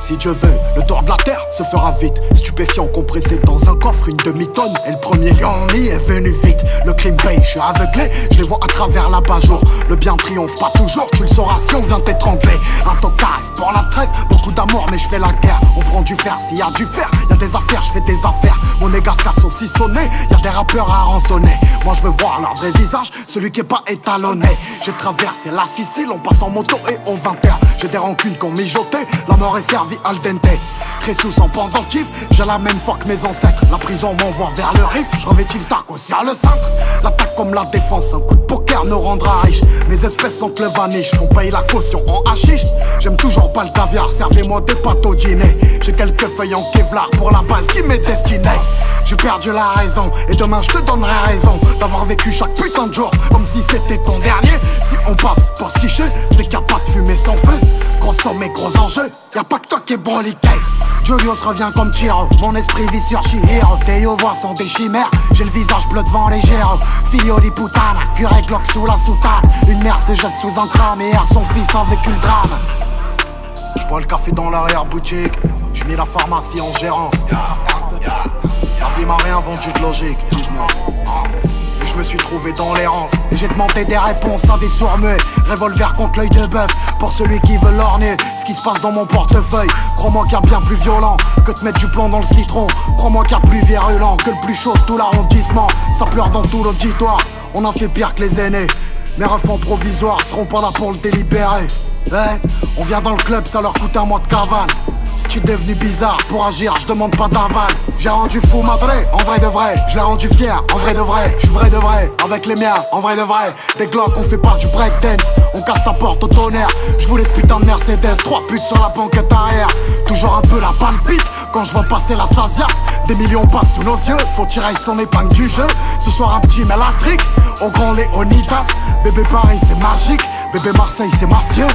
Si Dieu veut, le tour de la terre se fera vite. Stupéfiant compressé dans un coffre, une demi-tonne. Et le premier lion est venu vite. Le crime paye, je suis aveuglé, je les vois à travers l'abat-jour. Le bien triomphe pas toujours, tu le sauras si on vient t'étrangler. Un tocard pour la trêve, beaucoup d'amour mais je fais la guerre. On prend du fer, s'il y a du fer, y a des affaires, je fais des affaires. Mon égasca saucissonné, y a des rappeurs à rançonner. Moi je veux voir leur vrai visage, celui qui est pas étalonné. J'ai traversé la Sicile, on passe en moto et au 20h. J'ai des rancunes qu'on mijotait, la mort est servie al dente. Cressous en pendentif, j'ai la même foi que mes ancêtres. La prison m'envoie vers le riff, je revêtis le Stark aussi à le cintre. L'attaque comme la défense, un coup de poker nous rendra riche. Mes espèces sont le vaniche, on paye la caution en hachiche. J'aime toujours pas le caviar, servez-moi des pâtes au dîner. J'ai quelques feuilles en Kevlar pour la balle qui m'est destinée. J'ai perdu la raison, et demain je te donnerai raison d'avoir vécu chaque putain de jour comme si c'était ton dernier. Si on passe postiché, c'est qu'il n'y a pas de fumée sans feu. Gros sommet, gros enjeu, y'a pas que toi qui est broliqué. Julius revient comme Chiro, mon esprit vit sur Chihiro. Tes voix sont des chimères, j'ai le visage bleu devant les géros. Filio di putana, curé Glock sous la soutane. Une mère se jette sous un tram et erre son fils a vécu le drame. J'bois le café dans l'arrière-boutique, j'mets la pharmacie en gérance. La vie m'a rien vendu de logique, mais je me suis trouvé dans l'errance. Et j'ai demandé des réponses à des sourds-muets. Revolver contre l'œil de bœuf, pour celui qui veut l'orner. Ce qui se passe dans mon portefeuille, crois-moi qu'il y a bien plus violent que de mettre du plomb dans le citron. Crois-moi qu'il y a plus virulent que le plus chaud de tout l'arrondissement. Ça pleure dans tout l'auditoire, on en fait pire que les aînés. Mes refs provisoires seront pas là pour le délibérer. On vient dans le club, ça leur coûte un mois de cavale. Si tu es devenu bizarre, pour agir, je demande pas d'aval. J'ai rendu fou madré, en vrai de vrai. Je l'ai rendu fier, en vrai de vrai. Je suis vrai de vrai, avec les miens, en vrai de vrai. Des glocks, on fait pas du breakdance. On casse ta porte au tonnerre. Je voulais ce putain de Mercedes, 3 putes sur la banquette arrière. Toujours un peu la palpite, quand je vois passer la Sazias. Des millions passent sous nos yeux, faut tirer son épingle du jeu. Ce soir un petit mélatrique, au grand Léonidas. Bébé Paris c'est magique, bébé Marseille c'est mafieux.